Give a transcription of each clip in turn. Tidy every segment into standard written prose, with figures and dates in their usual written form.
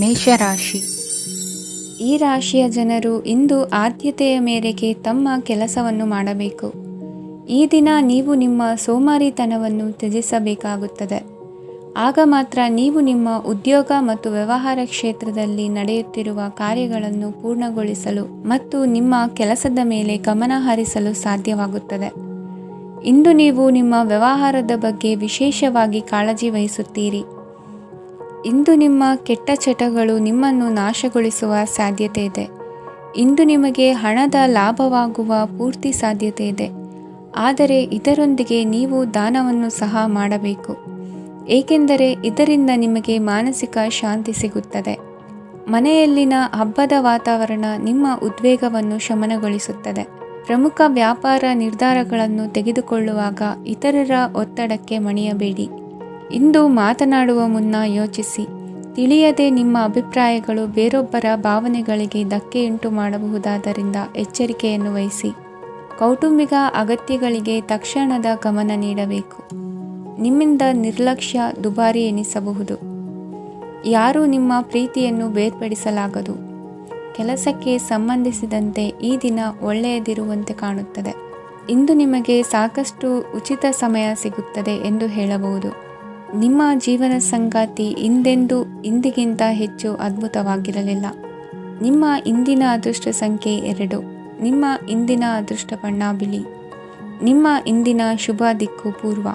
ಮೇಷರಾಶಿ. ಈ ರಾಶಿಯ ಜನರು ಇಂದು ಆದ್ಯತೆಯ ಮೇರೆಗೆ ತಮ್ಮ ಕೆಲಸವನ್ನು ಮಾಡಬೇಕು. ಈ ದಿನ ನೀವು ನಿಮ್ಮ ಸೋಮಾರಿತನವನ್ನು ತ್ಯಜಿಸಬೇಕಾಗುತ್ತದೆ. ಆಗ ಮಾತ್ರ ನೀವು ನಿಮ್ಮ ಉದ್ಯೋಗ ಮತ್ತು ವ್ಯವಹಾರ ಕ್ಷೇತ್ರದಲ್ಲಿ ನಡೆಯುತ್ತಿರುವ ಕಾರ್ಯಗಳನ್ನು ಪೂರ್ಣಗೊಳಿಸಲು ಮತ್ತು ನಿಮ್ಮ ಕೆಲಸದ ಮೇಲೆ ಗಮನ ಹರಿಸಲು ಸಾಧ್ಯವಾಗುತ್ತದೆ. ಇಂದು ನೀವು ನಿಮ್ಮ ವ್ಯವಹಾರದ ಬಗ್ಗೆ ವಿಶೇಷವಾಗಿ ಕಾಳಜಿ ವಹಿಸುತ್ತೀರಿ. ಇಂದು ನಿಮ್ಮ ಕೆಟ್ಟ ಚಟಗಳು ನಿಮ್ಮನ್ನು ನಾಶಗೊಳಿಸುವ ಸಾಧ್ಯತೆ ಇದೆ. ಇಂದು ನಿಮಗೆ ಹಣದ ಲಾಭವಾಗುವ ಪೂರ್ತಿ ಸಾಧ್ಯತೆ ಇದೆ. ಆದರೆ ಇದರೊಂದಿಗೆ ನೀವು ದಾನವನ್ನು ಸಹ ಮಾಡಬೇಕು, ಏಕೆಂದರೆ ಇದರಿಂದ ನಿಮಗೆ ಮಾನಸಿಕ ಶಾಂತಿ ಸಿಗುತ್ತದೆ. ಮನೆಯಲ್ಲಿನ ಹಬ್ಬದ ವಾತಾವರಣ ನಿಮ್ಮ ಉದ್ವೇಗವನ್ನು ಶಮನಗೊಳಿಸುತ್ತದೆ. ಪ್ರಮುಖ ವ್ಯಾಪಾರ ನಿರ್ಧಾರಗಳನ್ನು ತೆಗೆದುಕೊಳ್ಳುವಾಗ ಇತರರ ಒತ್ತಡಕ್ಕೆ ಮಣಿಯಬೇಡಿ. ಇಂದು ಮಾತನಾಡುವ ಮುನ್ನ ಯೋಚಿಸಿ. ತಿಳಿಯದೆ ನಿಮ್ಮ ಅಭಿಪ್ರಾಯಗಳು ಬೇರೊಬ್ಬರ ಭಾವನೆಗಳಿಗೆ ಧಕ್ಕೆಯುಂಟು ಮಾಡಬಹುದಾದ್ದರಿಂದ ಎಚ್ಚರಿಕೆಯನ್ನು ವಹಿಸಿ. ಕೌಟುಂಬಿಕ ಅಗತ್ಯಗಳಿಗೆ ತಕ್ಷಣದ ಗಮನ ನೀಡಬೇಕು. ನಿಮ್ಮಿಂದ ನಿರ್ಲಕ್ಷ್ಯ ದುಬಾರಿ ಎನಿಸಬಹುದು. ಯಾರೂ ನಿಮ್ಮ ಪ್ರೀತಿಯನ್ನು ಬೇರ್ಪಡಿಸಲಾಗದು. ಕೆಲಸಕ್ಕೆ ಸಂಬಂಧಿಸಿದಂತೆ ಈ ದಿನ ಒಳ್ಳೆಯದಿರುವಂತೆ ಕಾಣುತ್ತದೆ. ಇಂದು ನಿಮಗೆ ಸಾಕಷ್ಟು ಉಚಿತ ಸಮಯ ಸಿಗುತ್ತದೆ ಎಂದು ಹೇಳಬಹುದು. ನಿಮ್ಮ ಜೀವನ ಸಂಗಾತಿ ಇಂದಿಗಿಂತ ಹೆಚ್ಚು ಅದ್ಭುತವಾಗಿರಲಿಲ್ಲ. ನಿಮ್ಮ ಇಂದಿನ ಅದೃಷ್ಟ ಸಂಖ್ಯೆ 2. ನಿಮ್ಮ ಇಂದಿನ ಅದೃಷ್ಟ ಬಣ್ಣ ಬಿಳಿ. ನಿಮ್ಮ ಇಂದಿನ ಶುಭ ದಿಕ್ಕು ಪೂರ್ವ.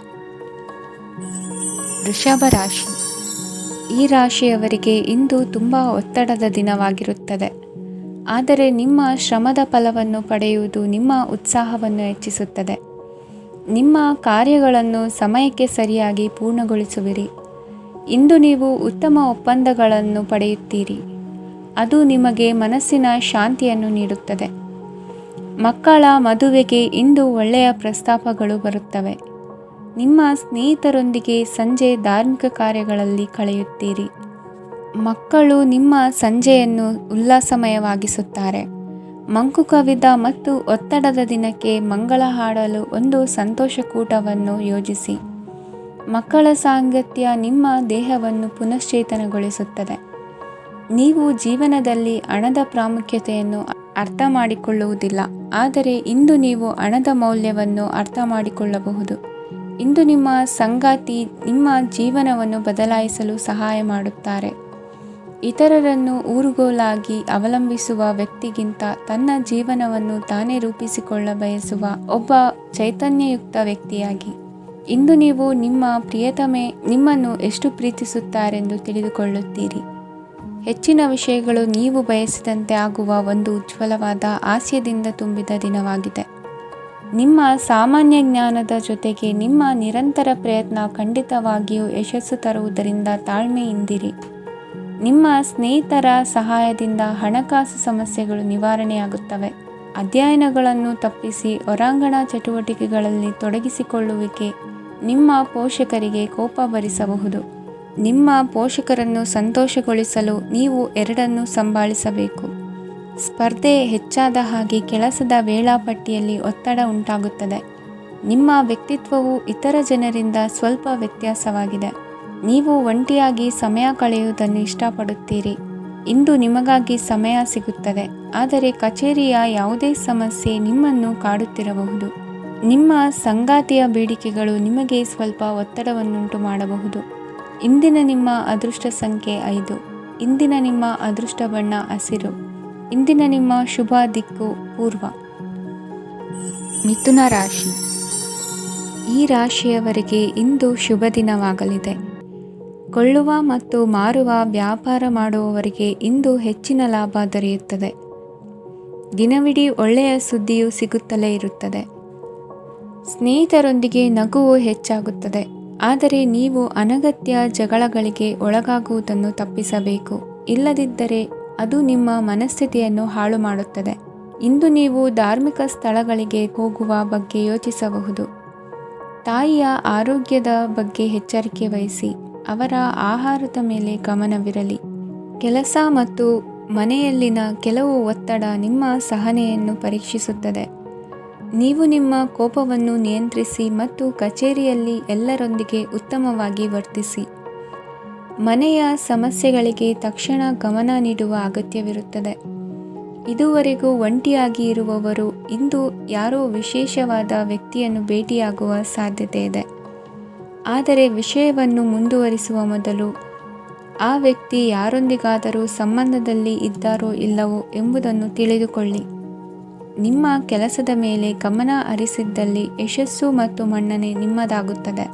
ವೃಷಭ ರಾಶಿ. ಈ ರಾಶಿಯವರಿಗೆ ಇಂದು ತುಂಬ ಒತ್ತಡದ ದಿನವಾಗಿರುತ್ತದೆ. ಆದರೆ ನಿಮ್ಮ ಶ್ರಮದ ಫಲವನ್ನು ಪಡೆಯುವುದು ನಿಮ್ಮ ಉತ್ಸಾಹವನ್ನು ಹೆಚ್ಚಿಸುತ್ತದೆ. ನಿಮ್ಮ ಕಾರ್ಯಗಳನ್ನು ಸಮಯಕ್ಕೆ ಸರಿಯಾಗಿ ಪೂರ್ಣಗೊಳಿಸುವಿರಿ. ಇಂದು ನೀವು ಉತ್ತಮ ಒಪ್ಪಂದಗಳನ್ನು ಪಡೆಯುತ್ತೀರಿ. ಅದು ನಿಮಗೆ ಮನಸ್ಸಿನ ಶಾಂತಿಯನ್ನು ನೀಡುತ್ತದೆ. ಮಕ್ಕಳ ಮದುವೆಗೆ ಇಂದು ಒಳ್ಳೆಯ ಪ್ರಸ್ತಾಪಗಳು ಬರುತ್ತವೆ. ನಿಮ್ಮ ಸ್ನೇಹಿತರೊಂದಿಗೆ ಸಂಜೆ ಧಾರ್ಮಿಕ ಕಾರ್ಯಗಳಲ್ಲಿ ಕಳೆಯುತ್ತೀರಿ. ಮಕ್ಕಳು ನಿಮ್ಮ ಸಂಜೆಯನ್ನು ಉಲ್ಲಾಸಮಯವಾಗಿಸುತ್ತಾರೆ. ಮಂಕು ಕವಿದ ಮತ್ತು ಒತ್ತಡದ ದಿನಕ್ಕೆ ಮಂಗಳ ಹಾಡಲು ಒಂದು ಸಂತೋಷಕೂಟವನ್ನು ಯೋಜಿಸಿ. ಮಕ್ಕಳ ಸಾಂಗತ್ಯ ನಿಮ್ಮ ದೇಹವನ್ನು ಪುನಶ್ಚೇತನಗೊಳಿಸುತ್ತದೆ. ನೀವು ಜೀವನದಲ್ಲಿ ಹಣದ ಪ್ರಾಮುಖ್ಯತೆಯನ್ನು ಅರ್ಥ ಮಾಡಿಕೊಳ್ಳುವುದಿಲ್ಲ, ಆದರೆ ಇಂದು ನೀವು ಹಣದ ಮೌಲ್ಯವನ್ನು ಅರ್ಥ ಮಾಡಿಕೊಳ್ಳಬಹುದು. ಇಂದು ನಿಮ್ಮ ಸಂಗಾತಿ ನಿಮ್ಮ ಜೀವನವನ್ನು ಬದಲಾಯಿಸಲು ಸಹಾಯ ಮಾಡುತ್ತಾರೆ. ಇತರರನ್ನು ಊರುಗೋಲಾಗಿ ಅವಲಂಬಿಸುವ ವ್ಯಕ್ತಿಗಿಂತ ತನ್ನ ಜೀವನವನ್ನು ತಾನೇ ರೂಪಿಸಿಕೊಳ್ಳ ಬಯಸುವ ಒಬ್ಬ ಚೈತನ್ಯಯುಕ್ತ ವ್ಯಕ್ತಿಯಾಗಿ. ಇಂದು ನೀವು ನಿಮ್ಮ ಪ್ರಿಯತಮೆ ನಿಮ್ಮನ್ನು ಎಷ್ಟು ಪ್ರೀತಿಸುತ್ತಾರೆಂದು ತಿಳಿದುಕೊಳ್ಳುತ್ತೀರಿ. ಹೆಚ್ಚಿನ ವಿಷಯಗಳು ನೀವು ಬಯಸಿದಂತೆ ಆಗುವ ಒಂದು ಉಜ್ವಲವಾದ ಹಾಸ್ಯದಿಂದ ತುಂಬಿದ ದಿನವಾಗಿದೆ. ನಿಮ್ಮ ಸಾಮಾನ್ಯ ಜ್ಞಾನದ ಜೊತೆಗೆ ನಿಮ್ಮ ನಿರಂತರ ಪ್ರಯತ್ನ ಖಂಡಿತವಾಗಿಯೂ ಯಶಸ್ಸು ತರುವುದರಿಂದ ತಾಳ್ಮೆಯಿಂದಿರಿ. ನಿಮ್ಮ ಸ್ನೇಹಿತರ ಸಹಾಯದಿಂದ ಹಣಕಾಸು ಸಮಸ್ಯೆಗಳು ನಿವಾರಣೆಯಾಗುತ್ತವೆ. ಅಧ್ಯಯನಗಳನ್ನು ತಪ್ಪಿಸಿ ಹೊರಾಂಗಣ ಚಟುವಟಿಕೆಗಳಲ್ಲಿ ತೊಡಗಿಸಿಕೊಳ್ಳುವಿಕೆ ನಿಮ್ಮ ಪೋಷಕರಿಗೆ ಕೋಪ ಭರಿಸಬಹುದು. ನಿಮ್ಮ ಪೋಷಕರನ್ನು ಸಂತೋಷಗೊಳಿಸಲು ನೀವು ಎರಡನ್ನೂ ಸಂಭಾಳಿಸಬೇಕು. ಸ್ಪರ್ಧೆ ಹೆಚ್ಚಾದ ಹಾಗೆ ಕೆಲಸದ ವೇಳಾಪಟ್ಟಿಯಲ್ಲಿ ಒತ್ತಡ ಉಂಟಾಗುತ್ತದೆ. ನಿಮ್ಮ ವ್ಯಕ್ತಿತ್ವವು ಇತರ ಜನರಿಂದ ಸ್ವಲ್ಪ ವ್ಯತ್ಯಾಸವಾಗಿದೆ. ನೀವು ಒಂಟಿಯಾಗಿ ಸಮಯ ಕಳೆಯುವುದನ್ನು ಇಷ್ಟಪಡುತ್ತೀರಿ. ಇಂದು ನಿಮಗಾಗಿ ಸಮಯ ಸಿಗುತ್ತದೆ, ಆದರೆ ಕಚೇರಿಯ ಯಾವುದೇ ಸಮಸ್ಯೆ ನಿಮ್ಮನ್ನು ಕಾಡುತ್ತಿರಬಹುದು. ನಿಮ್ಮ ಸಂಗಾತಿಯ ಬೇಡಿಕೆಗಳು ನಿಮಗೆ ಸ್ವಲ್ಪ ಒತ್ತಡವನ್ನುಂಟು ಮಾಡಬಹುದು. ಇಂದಿನ ನಿಮ್ಮ ಅದೃಷ್ಟ ಸಂಖ್ಯೆ 5. ಇಂದಿನ ನಿಮ್ಮ ಅದೃಷ್ಟ ಬಣ್ಣ ಹಸಿರು. ಇಂದಿನ ನಿಮ್ಮ ಶುಭ ದಿಕ್ಕು ಪೂರ್ವ. ಮಿಥುನ ರಾಶಿ. ಈ ರಾಶಿಯವರಿಗೆ ಇಂದು ಶುಭ ದಿನವಾಗಲಿದೆ. ಕೊಳ್ಳುವ ಮತ್ತು ಮಾರುವ ವ್ಯಾಪಾರ ಮಾಡುವವರಿಗೆ ಇಂದು ಹೆಚ್ಚಿನ ಲಾಭ ದೊರೆಯುತ್ತದೆ. ದಿನವಿಡೀ ಒಳ್ಳೆಯ ಸುದ್ದಿಯು ಸಿಗುತ್ತಲೇ ಇರುತ್ತದೆ. ಸ್ನೇಹಿತರೊಂದಿಗೆ ನಗುವು ಹೆಚ್ಚಾಗುತ್ತದೆ, ಆದರೆ ನೀವು ಅನಗತ್ಯ ಜಗಳಗಳಿಗೆ ಒಳಗಾಗುವುದನ್ನು ತಪ್ಪಿಸಬೇಕು. ಇಲ್ಲದಿದ್ದರೆ ಅದು ನಿಮ್ಮ ಮನಸ್ಥಿತಿಯನ್ನು ಹಾಳು ಮಾಡುತ್ತದೆ. ಇಂದು ನೀವು ಧಾರ್ಮಿಕ ಸ್ಥಳಗಳಿಗೆ ಹೋಗುವ ಬಗ್ಗೆ ಯೋಚಿಸಬಹುದು. ತಾಯಿಯ ಆರೋಗ್ಯದ ಬಗ್ಗೆ ಎಚ್ಚರಿಕೆ ವಹಿಸಿ. ಅವರ ಆಹಾರದ ಮೇಲೆ ಗಮನವಿರಲಿ. ಕೆಲಸ ಮತ್ತು ಮನೆಯಲ್ಲಿನ ಕೆಲವು ಒತ್ತಡ ನಿಮ್ಮ ಸಹನೆಯನ್ನು ಪರೀಕ್ಷಿಸುತ್ತದೆ. ನೀವು ನಿಮ್ಮ ಕೋಪವನ್ನು ನಿಯಂತ್ರಿಸಿ ಮತ್ತು ಕಚೇರಿಯಲ್ಲಿ ಎಲ್ಲರೊಂದಿಗೆ ಉತ್ತಮವಾಗಿ ವರ್ತಿಸಿ. ಮನೆಯ ಸಮಸ್ಯೆಗಳಿಗೆ ತಕ್ಷಣ ಗಮನ ನೀಡುವ ಅಗತ್ಯವಿರುತ್ತದೆ. ಇದುವರೆಗೂ ಒಂಟಿಯಾಗಿ ಇರುವವರು ಇಂದು ಯಾರೋ ವಿಶೇಷವಾದ ವ್ಯಕ್ತಿಯನ್ನು ಭೇಟಿಯಾಗುವ ಸಾಧ್ಯತೆ ಇದೆ. ಆದರೆ ವಿಷಯವನ್ನು ಮುಂದುವರಿಸುವ ಮೊದಲು ಆ ವ್ಯಕ್ತಿ ಯಾರೊಂದಿಗಾದರೂ ಸಂಬಂಧದಲ್ಲಿ ಇದ್ದಾರೋ ಇಲ್ಲವೋ ಎಂಬುದನ್ನು ತಿಳಿದುಕೊಳ್ಳಿ. ನಿಮ್ಮ ಕೆಲಸದ ಮೇಲೆ ಗಮನ ಹರಿಸಿದ್ದಲ್ಲಿ ಯಶಸ್ಸು ಮತ್ತು ಮನ್ನಣೆ ನಿಮ್ಮದಾಗುತ್ತದೆ.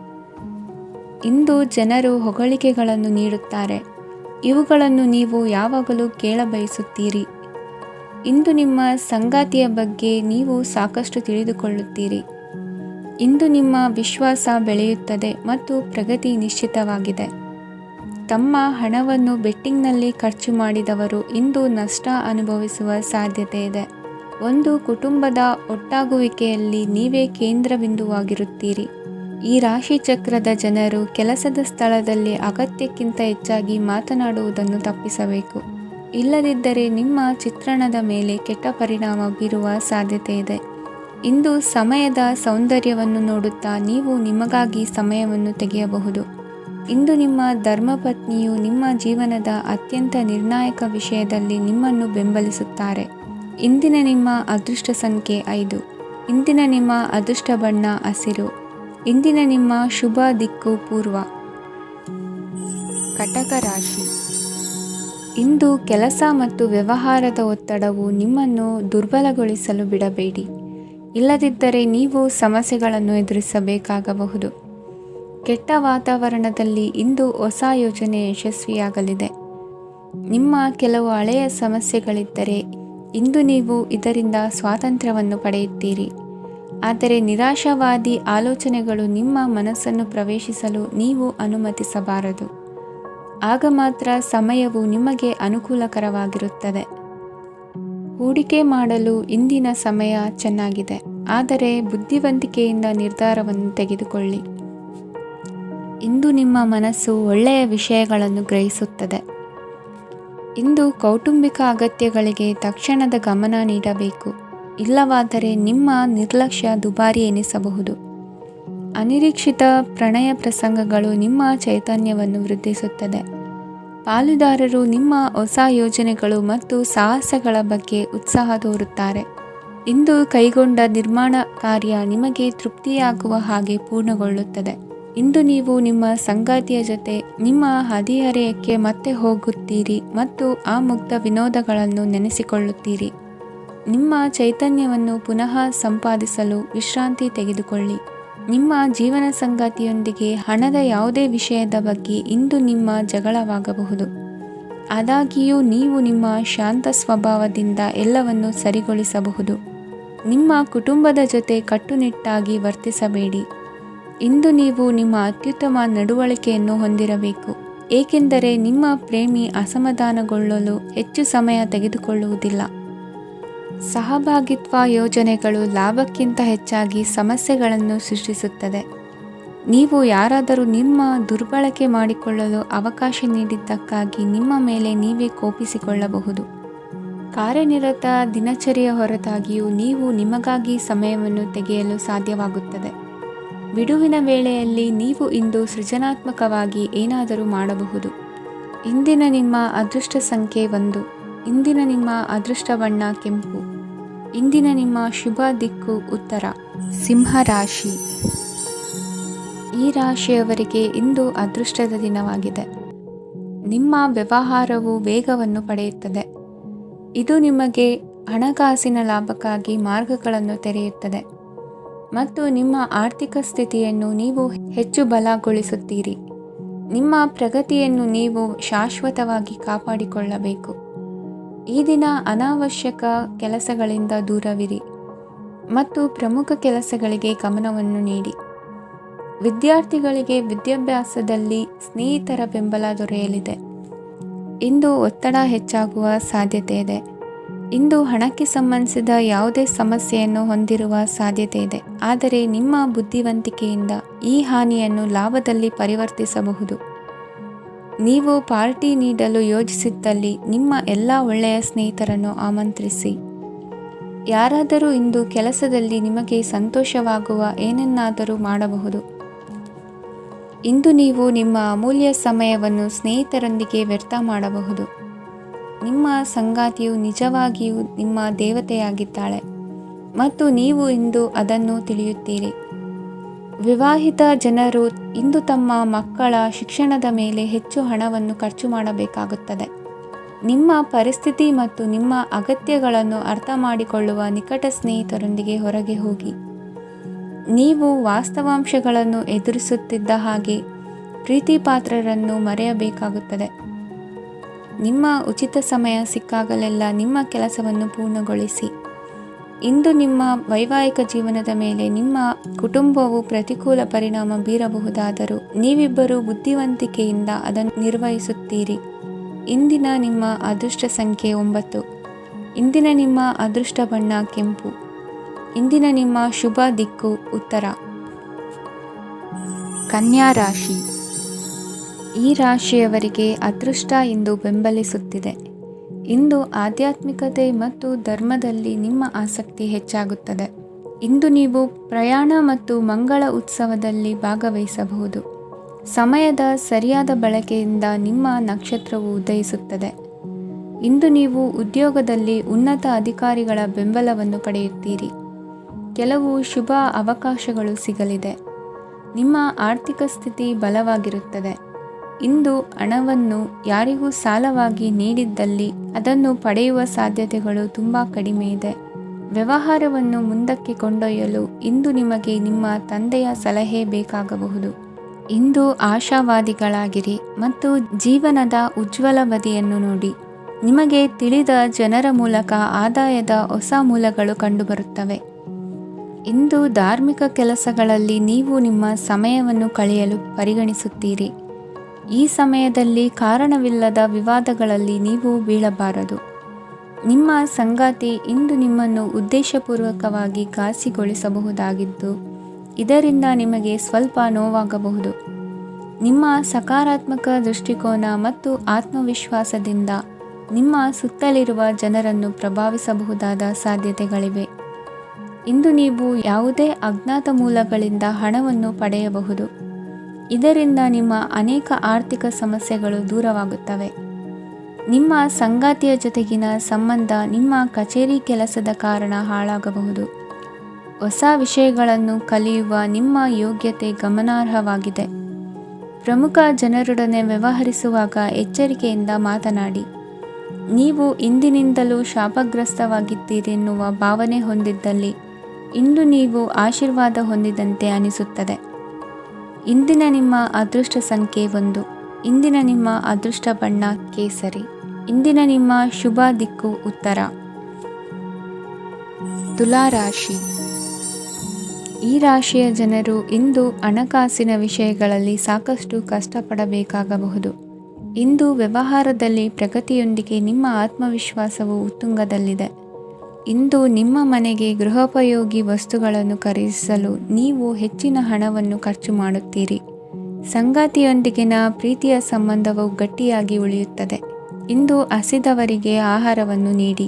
ಇಂದು ಜನರು ಹೊಗಳಿಕೆಗಳನ್ನು ನೀಡುತ್ತಾರೆ. ಇವುಗಳನ್ನು ನೀವು ಯಾವಾಗಲೂ ಕೇಳಬಯಸುತ್ತೀರಿ. ಇಂದು ನಿಮ್ಮ ಸಂಗಾತಿಯ ಬಗ್ಗೆ ನೀವು ಸಾಕಷ್ಟು ತಿಳಿದುಕೊಳ್ಳುತ್ತೀರಿ. ಇಂದು ನಿಮ್ಮ ವಿಶ್ವಾಸ ಬೆಳೆಯುತ್ತದೆ ಮತ್ತು ಪ್ರಗತಿ ನಿಶ್ಚಿತವಾಗಿದೆ. ತಮ್ಮ ಹಣವನ್ನು ಬೆಟ್ಟಿಂಗ್ನಲ್ಲಿ ಖರ್ಚು ಮಾಡಿದವರು ಇಂದು ನಷ್ಟ ಅನುಭವಿಸುವ ಸಾಧ್ಯತೆ ಇದೆ. ಒಂದು ಕುಟುಂಬದ ಒಟ್ಟಾಗುವಿಕೆಯಲ್ಲಿ ನೀವೇ ಕೇಂದ್ರಬಿಂದುವಾಗಿರುತ್ತೀರಿ. ಈ ರಾಶಿ ಚಕ್ರದ ಜನರು ಕೆಲಸದ ಸ್ಥಳದಲ್ಲಿ ಅಗತ್ಯಕ್ಕಿಂತ ಹೆಚ್ಚಾಗಿ ಮಾತನಾಡುವುದನ್ನು ತಪ್ಪಿಸಬೇಕು. ಇಲ್ಲದಿದ್ದರೆ ನಿಮ್ಮ ಚಿತ್ರಣದ ಮೇಲೆ ಕೆಟ್ಟ ಪರಿಣಾಮ ಬೀರುವ ಸಾಧ್ಯತೆ ಇದೆ. ಇಂದು ಸಮಯದ ಸೌಂದರ್ಯವನ್ನು ನೋಡುತ್ತಾ ನೀವು ನಿಮಗಾಗಿ ಸಮಯವನ್ನು ತೆಗೆಯಬಹುದು. ಇಂದು ನಿಮ್ಮ ಧರ್ಮಪತ್ನಿಯು ನಿಮ್ಮ ಜೀವನದ ಅತ್ಯಂತ ನಿರ್ಣಾಯಕ ವಿಷಯದಲ್ಲಿ ನಿಮ್ಮನ್ನು ಬೆಂಬಲಿಸುತ್ತಾರೆ. ಇಂದಿನ ನಿಮ್ಮ ಅದೃಷ್ಟ ಸಂಖ್ಯೆ 5. ಇಂದಿನ ನಿಮ್ಮ ಅದೃಷ್ಟ ಬಣ್ಣ ಹಸಿರು. ಇಂದಿನ ನಿಮ್ಮ ಶುಭ ದಿಕ್ಕು ಪೂರ್ವ. ಕಟಕ ರಾಶಿ. ಇಂದು ಕೆಲಸ ಮತ್ತು ವ್ಯವಹಾರದ ಒತ್ತಡವು ನಿಮ್ಮನ್ನು ದುರ್ಬಲಗೊಳಿಸಲು ಬಿಡಬೇಡಿ. ಇಲ್ಲದಿದ್ದರೆ ನೀವು ಸಮಸ್ಯೆಗಳನ್ನು ಎದುರಿಸಬೇಕಾಗಬಹುದು. ಕೆಟ್ಟ ವಾತಾವರಣದಲ್ಲಿ ಇಂದು ಹೊಸ ಯೋಜನೆ ಯಶಸ್ವಿಯಾಗಲಿದೆ. ನಿಮ್ಮ ಕೆಲವು ಹಳೆಯ ಸಮಸ್ಯೆಗಳಿದ್ದರೆ ಇಂದು ನೀವು ಇದರಿಂದ ಸ್ವಾತಂತ್ರ್ಯವನ್ನು ಪಡೆಯುತ್ತೀರಿ. ಆದರೆ ನಿರಾಶಾವಾದಿ ಆಲೋಚನೆಗಳು ನಿಮ್ಮ ಮನಸ್ಸನ್ನು ಪ್ರವೇಶಿಸಲು ನೀವು ಅನುಮತಿಸಬಾರದು. ಆಗ ಮಾತ್ರ ಸಮಯವು ನಿಮಗೆ ಅನುಕೂಲಕರವಾಗಿರುತ್ತದೆ. ಹೂಡಿಕೆ ಮಾಡಲು ಇಂದಿನ ಸಮಯ ಚೆನ್ನಾಗಿದೆ, ಆದರೆ ಬುದ್ಧಿವಂತಿಕೆಯಿಂದ ನಿರ್ಧಾರವನ್ನು ತೆಗೆದುಕೊಳ್ಳಿ. ಇಂದು ನಿಮ್ಮ ಮನಸ್ಸು ಒಳ್ಳೆಯ ವಿಷಯಗಳನ್ನು ಗ್ರಹಿಸುತ್ತದೆ. ಇಂದು ಕೌಟುಂಬಿಕ ಅಗತ್ಯಗಳಿಗೆ ತಕ್ಷಣದ ಗಮನ ನೀಡಬೇಕು. ಇಲ್ಲವಾದರೆ ನಿಮ್ಮ ನಿರ್ಲಕ್ಷ್ಯ ದುಬಾರಿ ಎನಿಸಬಹುದು. ಅನಿರೀಕ್ಷಿತ ಪ್ರಣಯ ಪ್ರಸಂಗಗಳು ನಿಮ್ಮ ಚೈತನ್ಯವನ್ನು ವೃದ್ಧಿಸುತ್ತದೆ. ಪಾಲುದಾರರು ನಿಮ್ಮ ಹೊಸ ಯೋಜನೆಗಳು ಮತ್ತು ಸಾಹಸಗಳ ಬಗ್ಗೆ ಉತ್ಸಾಹ ತೋರುತ್ತಾರೆ. ಇಂದು ಕೈಗೊಂಡ ನಿರ್ಮಾಣ ಕಾರ್ಯ ನಿಮಗೆ ತೃಪ್ತಿಯಾಗುವ ಹಾಗೆ ಪೂರ್ಣಗೊಳ್ಳುತ್ತದೆ. ಇಂದು ನೀವು ನಿಮ್ಮ ಸಂಗಾತಿಯ ಜೊತೆ ನಿಮ್ಮ ಹದಿಹರೆಯಕ್ಕೆ ಮತ್ತೆ ಹೋಗುತ್ತೀರಿ ಮತ್ತು ಆ ಮುಗ್ಧ ವಿನೋದಗಳನ್ನು ನೆನೆಸಿಕೊಳ್ಳುತ್ತೀರಿ. ನಿಮ್ಮ ಚೈತನ್ಯವನ್ನು ಪುನಃ ಸಂಪಾದಿಸಲು ವಿಶ್ರಾಂತಿ ತೆಗೆದುಕೊಳ್ಳಿ. ನಿಮ್ಮ ಜೀವನ ಸಂಗಾತಿಯೊಂದಿಗೆ ಹಣದ ಯಾವುದೇ ವಿಷಯದ ಬಗ್ಗೆ ಇಂದು ನಿಮ್ಮ ಜಗಳವಾಗಬಹುದು. ಆದಾಗ್ಯೂ ನೀವು ನಿಮ್ಮ ಶಾಂತ ಸ್ವಭಾವದಿಂದ ಎಲ್ಲವನ್ನು ಸರಿಗೊಳಿಸಬಹುದು. ನಿಮ್ಮ ಕುಟುಂಬದ ಜೊತೆ ಕಟ್ಟುನಿಟ್ಟಾಗಿ ವರ್ತಿಸಬೇಡಿ. ಇಂದು ನೀವು ನಿಮ್ಮ ಅತ್ಯುತ್ತಮ ನಡವಳಿಕೆಯನ್ನು ಹೊಂದಿರಬೇಕು, ಏಕೆಂದರೆ ನಿಮ್ಮ ಪ್ರೇಮಿ ಅಸಮಾಧಾನಗೊಳ್ಳಲು ಹೆಚ್ಚು ಸಮಯ ತೆಗೆದುಕೊಳ್ಳುವುದಿಲ್ಲ. ಸಹಭಾಗಿತ್ವ ಯೋಜನೆಗಳು ಲಾಭಕ್ಕಿಂತ ಹೆಚ್ಚಾಗಿ ಸಮಸ್ಯೆಗಳನ್ನು ಸೃಷ್ಟಿಸುತ್ತದೆ. ನೀವು ಯಾರಾದರೂ ನಿಮ್ಮ ದುರ್ಬಳಕೆ ಮಾಡಿಕೊಳ್ಳಲು ಅವಕಾಶ ನೀಡಿದ್ದಕ್ಕಾಗಿ ನಿಮ್ಮ ಮೇಲೆ ನೀವೇ ಕೋಪಿಸಿಕೊಳ್ಳಬಹುದು. ಕಾರ್ಯನಿರತ ದಿನಚರಿಯ ಹೊರತಾಗಿಯೂ ನೀವು ನಿಮಗಾಗಿ ಸಮಯವನ್ನು ತೆಗೆಯಲು ಸಾಧ್ಯವಾಗುತ್ತದೆ. ಬಿಡುವಿನ ವೇಳೆಯಲ್ಲಿ ನೀವು ಇಂದು ಸೃಜನಾತ್ಮಕವಾಗಿ ಏನಾದರೂ ಮಾಡಬಹುದು. ಇಂದಿನ ನಿಮ್ಮ ಅದೃಷ್ಟ ಸಂಖ್ಯೆ 1. ಇಂದಿನ ನಿಮ್ಮ ಅದೃಷ್ಟ ಬಣ್ಣ ಕೆಂಪು. ಇಂದಿನ ನಿಮ್ಮ ಶುಭ ದಿಕ್ಕು ಉತ್ತರ. ಸಿಂಹ ರಾಶಿ. ಈ ರಾಶಿಯವರಿಗೆ ಇಂದು ಅದೃಷ್ಟದ ದಿನವಾಗಿದೆ. ನಿಮ್ಮ ವ್ಯವಹಾರವು ವೇಗವನ್ನು ಪಡೆಯುತ್ತದೆ. ಇದು ನಿಮಗೆ ಹಣಕಾಸಿನ ಲಾಭಕ್ಕಾಗಿ ಮಾರ್ಗಗಳನ್ನು ತೆರೆಯುತ್ತದೆ ಮತ್ತು ನಿಮ್ಮ ಆರ್ಥಿಕ ಸ್ಥಿತಿಯನ್ನು ನೀವು ಹೆಚ್ಚು ಬಲಗೊಳಿಸುತ್ತೀರಿ. ನಿಮ್ಮ ಪ್ರಗತಿಯನ್ನು ನೀವು ಶಾಶ್ವತವಾಗಿ ಕಾಪಾಡಿಕೊಳ್ಳಬೇಕು. ಈ ದಿನ ಅನಾವಶ್ಯಕ ಕೆಲಸಗಳಿಂದ ದೂರವಿರಿ ಮತ್ತು ಪ್ರಮುಖ ಕೆಲಸಗಳಿಗೆ ಗಮನವನ್ನು ನೀಡಿ. ವಿದ್ಯಾರ್ಥಿಗಳಿಗೆ ವಿದ್ಯಾಭ್ಯಾಸದಲ್ಲಿ ಸ್ನೇಹಿತರ ಬೆಂಬಲ ದೊರೆಯಲಿದೆ. ಇಂದು ಒತ್ತಡ ಹೆಚ್ಚಾಗುವ ಸಾಧ್ಯತೆ ಇದೆ. ಇಂದು ಹಣಕ್ಕೆ ಸಂಬಂಧಿಸಿದ ಯಾವುದೇ ಸಮಸ್ಯೆಯನ್ನು ಹೊಂದಿರುವ ಸಾಧ್ಯತೆ ಇದೆ, ಆದರೆ ನಿಮ್ಮ ಬುದ್ಧಿವಂತಿಕೆಯಿಂದ ಈ ಹಾನಿಯನ್ನು ಲಾಭದಲ್ಲಿ ಪರಿವರ್ತಿಸಬಹುದು. ನೀವು ಪಾರ್ಟಿ ನೀಡಲು ಯೋಜಿಸಿದ್ದಲ್ಲಿ ನಿಮ್ಮ ಎಲ್ಲ ಒಳ್ಳೆಯ ಸ್ನೇಹಿತರನ್ನು ಆಮಂತ್ರಿಸಿ. ಯಾರಾದರೂ ಇಂದು ಕೆಲಸದಲ್ಲಿ ನಿಮಗೆ ಸಂತೋಷವಾಗುವ ಏನನ್ನಾದರೂ ಮಾಡಬಹುದು. ಇಂದು ನೀವು ನಿಮ್ಮ ಅಮೂಲ್ಯ ಸಮಯವನ್ನು ಸ್ನೇಹಿತರೊಂದಿಗೆ ವ್ಯರ್ಥ ಮಾಡಬಹುದು. ನಿಮ್ಮ ಸಂಗಾತಿಯು ನಿಜವಾಗಿಯೂ ನಿಮ್ಮ ದೇವತೆಯಾಗಿದ್ದಾಳೆ ಮತ್ತು ನೀವು ಇಂದು ಅದನ್ನು ತಿಳಿಯುತ್ತೀರಿ. ವಿವಾಹಿತ ಜನರು ಇಂದು ತಮ್ಮ ಮಕ್ಕಳ ಶಿಕ್ಷಣದ ಮೇಲೆ ಹೆಚ್ಚು ಹಣವನ್ನು ಖರ್ಚು ಮಾಡಬೇಕಾಗುತ್ತದೆ. ನಿಮ್ಮ ಪರಿಸ್ಥಿತಿ ಮತ್ತು ನಿಮ್ಮ ಅಗತ್ಯಗಳನ್ನು ಅರ್ಥ ಮಾಡಿಕೊಳ್ಳುವ ನಿಕಟ ಸ್ನೇಹಿತರೊಂದಿಗೆ ಹೊರಗೆ ಹೋಗಿ. ನೀವು ವಾಸ್ತವಾಂಶಗಳನ್ನು ಎದುರಿಸುತ್ತಿದ್ದ ಹಾಗೆ ಪ್ರೀತಿಪಾತ್ರರನ್ನು ಮರೆಯಬೇಕಾಗುತ್ತದೆ. ನಿಮ್ಮ ಉಚಿತ ಸಮಯ ಸಿಕ್ಕಾಗಲೆಲ್ಲ ನಿಮ್ಮ ಕೆಲಸವನ್ನು ಪೂರ್ಣಗೊಳಿಸಿ. ಇಂದು ನಿಮ್ಮ ವೈವಾಹಿಕ ಜೀವನದ ಮೇಲೆ ನಿಮ್ಮ ಕುಟುಂಬವು ಪ್ರತಿಕೂಲ ಪರಿಣಾಮ ಬೀರಬಹುದಾದರೂ ನೀವಿಬ್ಬರು ಬುದ್ಧಿವಂತಿಕೆಯಿಂದ ಅದನ್ನು ನಿರ್ವಹಿಸುತ್ತೀರಿ. ಇಂದಿನ ನಿಮ್ಮ ಅದೃಷ್ಟ ಸಂಖ್ಯೆ 9. ಇಂದಿನ ನಿಮ್ಮ ಅದೃಷ್ಟ ಬಣ್ಣ ಕೆಂಪು. ಇಂದಿನ ನಿಮ್ಮ ಶುಭ ದಿಕ್ಕು ಉತ್ತರ. ಕನ್ಯಾ ರಾಶಿ. ಈ ರಾಶಿಯವರಿಗೆ ಅದೃಷ್ಟ ಇಂದು ಬೆಂಬಲಿಸುತ್ತಿದೆ. ಇಂದು ಆಧ್ಯಾತ್ಮಿಕತೆ ಮತ್ತು ಧರ್ಮದಲ್ಲಿ ನಿಮ್ಮ ಆಸಕ್ತಿ ಹೆಚ್ಚಾಗುತ್ತದೆ. ಇಂದು ನೀವು ಪ್ರಯಾಣ ಮತ್ತು ಮಂಗಳ ಉತ್ಸವದಲ್ಲಿ ಭಾಗವಹಿಸಬಹುದು. ಸಮಯದ ಸರಿಯಾದ ಬಳಕೆಯಿಂದ ನಿಮ್ಮ ನಕ್ಷತ್ರವು ಉದಯಿಸುತ್ತದೆ. ಇಂದು ನೀವು ಉದ್ಯೋಗದಲ್ಲಿ ಉನ್ನತ ಅಧಿಕಾರಿಗಳ ಬೆಂಬಲವನ್ನು ಪಡೆಯುತ್ತೀರಿ. ಕೆಲವು ಶುಭ ಅವಕಾಶಗಳು ಸಿಗಲಿದೆ. ನಿಮ್ಮ ಆರ್ಥಿಕ ಸ್ಥಿತಿ ಬಲವಾಗಿರುತ್ತದೆ. ಇಂದು ಹಣವನ್ನು ಯಾರಿಗೂ ಸಾಲವಾಗಿ ನೀಡಿದ್ದಲ್ಲಿ ಅದನ್ನು ಪಡೆಯುವ ಸಾಧ್ಯತೆಗಳು ತುಂಬ ಕಡಿಮೆ ಇದೆ. ವ್ಯವಹಾರವನ್ನು ಮುಂದಕ್ಕೆ ಕೊಂಡೊಯ್ಯಲು ಇಂದು ನಿಮಗೆ ನಿಮ್ಮ ತಂದೆಯ ಸಲಹೆ ಬೇಕಾಗಬಹುದು. ಇಂದು ಆಶಾವಾದಿಗಳಾಗಿರಿ ಮತ್ತು ಜೀವನದ ಉಜ್ವಲ ಬದಿಯನ್ನು ನೋಡಿ. ನಿಮಗೆ ತಿಳಿದ ಜನರ ಮೂಲಕ ಆದಾಯದ ಹೊಸ ಮೂಲಗಳು ಕಂಡುಬರುತ್ತವೆ. ಇಂದು ಧಾರ್ಮಿಕ ಕೆಲಸಗಳಲ್ಲಿ ನೀವು ನಿಮ್ಮ ಸಮಯವನ್ನು ಕಳೆಯಲು ಪರಿಗಣಿಸುತ್ತೀರಿ. ಈ ಸಮಯದಲ್ಲಿ ಕಾರಣವಿಲ್ಲದ ವಿವಾದಗಳಲ್ಲಿ ನೀವು ಬೀಳಬಾರದು. ನಿಮ್ಮ ಸಂಗಾತಿ ಇಂದು ನಿಮ್ಮನ್ನು ಉದ್ದೇಶಪೂರ್ವಕವಾಗಿ ಘಾಸಿಗೊಳಿಸಬಹುದಾಗಿದ್ದು ಇದರಿಂದ ನಿಮಗೆ ಸ್ವಲ್ಪ ನೋವಾಗಬಹುದು. ನಿಮ್ಮ ಸಕಾರಾತ್ಮಕ ದೃಷ್ಟಿಕೋನ ಮತ್ತು ಆತ್ಮವಿಶ್ವಾಸದಿಂದ ನಿಮ್ಮ ಸುತ್ತಲಿರುವ ಜನರನ್ನು ಪ್ರಭಾವಿಸಬಹುದಾದ ಸಾಧ್ಯತೆಗಳಿವೆ. ಇಂದು ನೀವು ಯಾವುದೇ ಅಜ್ಞಾತ ಮೂಲಗಳಿಂದ ಹಣವನ್ನು ಪಡೆಯಬಹುದು. ಇದರಿಂದ ನಿಮ್ಮ ಅನೇಕ ಆರ್ಥಿಕ ಸಮಸ್ಯೆಗಳು ದೂರವಾಗುತ್ತವೆ. ನಿಮ್ಮ ಸಂಗಾತಿಯ ಜೊತೆಗಿನ ಸಂಬಂಧ ನಿಮ್ಮ ಕಚೇರಿ ಕೆಲಸದ ಕಾರಣ ಹಾಳಾಗಬಹುದು. ಹೊಸ ವಿಷಯಗಳನ್ನು ಕಲಿಯುವ ನಿಮ್ಮ ಯೋಗ್ಯತೆ ಗಮನಾರ್ಹವಾಗಿದೆ. ಪ್ರಮುಖ ಜನರೊಡನೆ ವ್ಯವಹರಿಸುವಾಗ ಎಚ್ಚರಿಕೆಯಿಂದ ಮಾತನಾಡಿ. ನೀವು ಇಂದಿನಿಂದಲೂ ಶಾಪಗ್ರಸ್ತವಾಗಿದ್ದೀರೆನ್ನುವ ಭಾವನೆ ಹೊಂದಿದ್ದಲ್ಲಿ ಇಂದು ನೀವು ಆಶೀರ್ವಾದ ಹೊಂದಿದಂತೆ ಅನಿಸುತ್ತದೆ. ಇಂದಿನ ನಿಮ್ಮ ಅದೃಷ್ಟ ಸಂಖ್ಯೆ 1. ಇಂದಿನ ನಿಮ್ಮ ಅದೃಷ್ಟ ಬಣ್ಣ ಕೇಸರಿ. ಇಂದಿನ ನಿಮ್ಮ ಶುಭ ದಿಕ್ಕು ಉತ್ತರ. ತುಲಾ ರಾಶಿ. ಈ ರಾಶಿಯ ಜನರು ಇಂದು ಹಣಕಾಸಿನ ವಿಷಯಗಳಲ್ಲಿ ಸಾಕಷ್ಟು ಕಷ್ಟಪಡಬೇಕಾಗಬಹುದು. ಇಂದು ವ್ಯವಹಾರದಲ್ಲಿ ಪ್ರಗತಿಯೊಂದಿಗೆ ನಿಮ್ಮ ಆತ್ಮವಿಶ್ವಾಸವು ಉತ್ತುಂಗದಲ್ಲಿದೆ. ಇಂದು ನಿಮ್ಮ ಮನೆಗೆ ಗೃಹೋಪಯೋಗಿ ವಸ್ತುಗಳನ್ನು ಖರೀದಿಸಲು ನೀವು ಹೆಚ್ಚಿನ ಹಣವನ್ನು ಖರ್ಚು ಮಾಡುತ್ತೀರಿ. ಸಂಗಾತಿಯೊಂದಿಗಿನ ಪ್ರೀತಿಯ ಸಂಬಂಧವು ಗಟ್ಟಿಯಾಗಿ ಉಳಿಯುತ್ತದೆ. ಇಂದು ಹಸಿದವರಿಗೆ ಆಹಾರವನ್ನು ನೀಡಿ.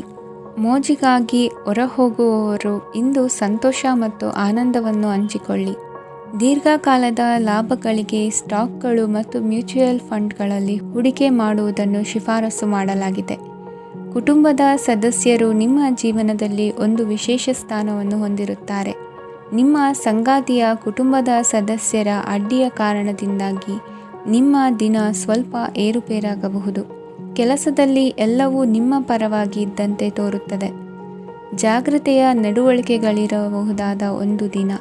ಮೋಜಿಗಾಗಿ ಹೊರಹೋಗುವವರು ಇಂದು ಸಂತೋಷ ಮತ್ತು ಆನಂದವನ್ನು ಹಂಚಿಕೊಳ್ಳಿ. ದೀರ್ಘಕಾಲದ ಲಾಭಗಳಿಗೆ ಸ್ಟಾಕ್ಗಳು ಮತ್ತು ಮ್ಯೂಚುವಲ್ ಫಂಡ್ಗಳಲ್ಲಿ ಹೂಡಿಕೆ ಮಾಡುವುದನ್ನು ಶಿಫಾರಸು ಮಾಡಲಾಗಿದೆ. ಕುಟುಂಬದ ಸದಸ್ಯರು ನಿಮ್ಮ ಜೀವನದಲ್ಲಿ ಒಂದು ವಿಶೇಷ ಸ್ಥಾನವನ್ನು ಹೊಂದಿರುತ್ತಾರೆ. ನಿಮ್ಮ ಸಂಗಾತಿಯ ಕುಟುಂಬದ ಸದಸ್ಯರ ಅಡ್ಡಿಯ ಕಾರಣದಿಂದಾಗಿ ನಿಮ್ಮ ದಿನ ಸ್ವಲ್ಪ ಏರುಪೇರಾಗಬಹುದು. ಕೆಲಸದಲ್ಲಿ ಎಲ್ಲವೂ ನಿಮ್ಮ ಪರವಾಗಿ ಇದ್ದಂತೆ ತೋರುತ್ತದೆ. ಜಾಗ್ರತೆಯ ನಡವಳಿಕೆಗಳಿರಬಹುದಾದ ಒಂದು ದಿನ.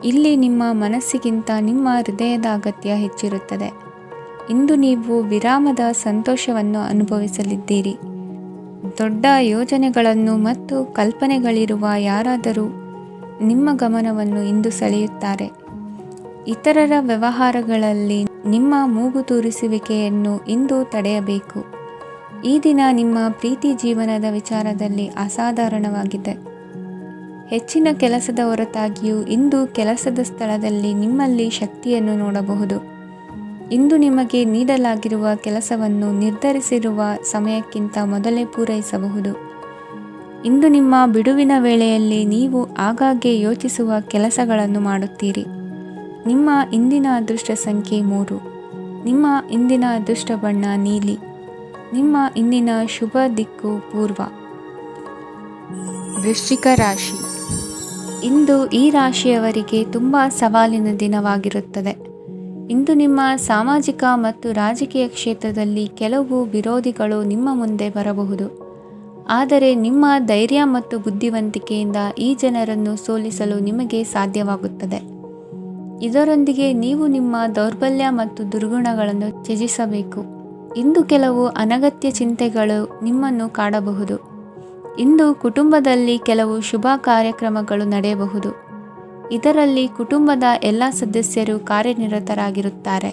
ಇಲ್ಲಿ ನಿಮ್ಮ ಮನಸ್ಸಿಗಿಂತ ನಿಮ್ಮ ಹೃದಯದ ಅಗತ್ಯ ಹೆಚ್ಚಿರುತ್ತದೆ. ಇಂದು ನೀವು ವಿರಾಮದ ಸಂತೋಷವನ್ನು ಅನುಭವಿಸಲಿದ್ದೀರಿ. ದೊಡ್ಡ ಯೋಜನೆಗಳನ್ನು ಮತ್ತು ಕಲ್ಪನೆಗಳಿರುವ ಯಾರಾದರೂ ನಿಮ್ಮ ಗಮನವನ್ನು ಇಂದು ಸೆಳೆಯುತ್ತಾರೆ. ಇತರರ ವ್ಯವಹಾರಗಳಲ್ಲಿ ನಿಮ್ಮ ಮೂಗು ತೂರಿಸುವಿಕೆಯನ್ನು ಇಂದು ತಡೆಯಬೇಕು. ಈ ದಿನ ನಿಮ್ಮ ಪ್ರೀತಿ ಜೀವನದ ವಿಚಾರದಲ್ಲಿ ಅಸಾಧಾರಣವಾಗಿದೆ. ಹೆಚ್ಚಿನ ಕೆಲಸದ ಹೊರತಾಗಿಯೂ ಇಂದು ಕೆಲಸದ ಸ್ಥಳದಲ್ಲಿ ನಿಮ್ಮಲ್ಲಿ ಶಕ್ತಿಯನ್ನು ನೋಡಬಹುದು. ಇಂದು ನಿಮಗೆ ನೀಡಲಾಗಿರುವ ಕೆಲಸವನ್ನು ನಿರ್ಧರಿಸಿರುವ ಸಮಯಕ್ಕಿಂತ ಮೊದಲೇ ಪೂರೈಸಬಹುದು. ಇಂದು ನಿಮ್ಮ ಬಿಡುವಿನ ವೇಳೆಯಲ್ಲಿ ನೀವು ಆಗಾಗ್ಗೆ ಯೋಚಿಸುವ ಕೆಲಸಗಳನ್ನು ಮಾಡುತ್ತೀರಿ. ನಿಮ್ಮ ಇಂದಿನ ಅದೃಷ್ಟ ಸಂಖ್ಯೆ 3. ನಿಮ್ಮ ಇಂದಿನ ಅದೃಷ್ಟ ಬಣ್ಣ ನೀಲಿ. ನಿಮ್ಮ ಇಂದಿನ ಶುಭ ದಿಕ್ಕು ಪೂರ್ವ. ವೃಶ್ಚಿಕ ರಾಶಿ. ಇಂದು ಈ ರಾಶಿಯವರಿಗೆ ತುಂಬ ಸವಾಲಿನ ದಿನವಾಗಿರುತ್ತದೆ. ಇಂದು ನಿಮ್ಮ ಸಾಮಾಜಿಕ ಮತ್ತು ರಾಜಕೀಯ ಕ್ಷೇತ್ರದಲ್ಲಿ ಕೆಲವು ವಿರೋಧಿಗಳು ನಿಮ್ಮ ಮುಂದೆ ಬರಬಹುದು. ಆದರೆ ನಿಮ್ಮ ಧೈರ್ಯ ಮತ್ತು ಬುದ್ಧಿವಂತಿಕೆಯಿಂದ ಈ ಜನರನ್ನು ಸೋಲಿಸಲು ನಿಮಗೆ ಸಾಧ್ಯವಾಗುತ್ತದೆ. ಇದರೊಂದಿಗೆ ನೀವು ನಿಮ್ಮ ದೌರ್ಬಲ್ಯ ಮತ್ತು ದುರ್ಗುಣಗಳನ್ನು ತ್ಯಜಿಸಬೇಕು. ಇಂದು ಕೆಲವು ಅನಗತ್ಯ ಚಿಂತೆಗಳು ನಿಮ್ಮನ್ನು ಕಾಡಬಹುದು. ಇಂದು ಕುಟುಂಬದಲ್ಲಿ ಕೆಲವು ಶುಭ ಕಾರ್ಯಕ್ರಮಗಳು ನಡೆಯಬಹುದು. ಇದರಲ್ಲಿ ಕುಟುಂಬದ ಎಲ್ಲ ಸದಸ್ಯರು ಕಾರ್ಯನಿರತರಾಗಿರುತ್ತಾರೆ.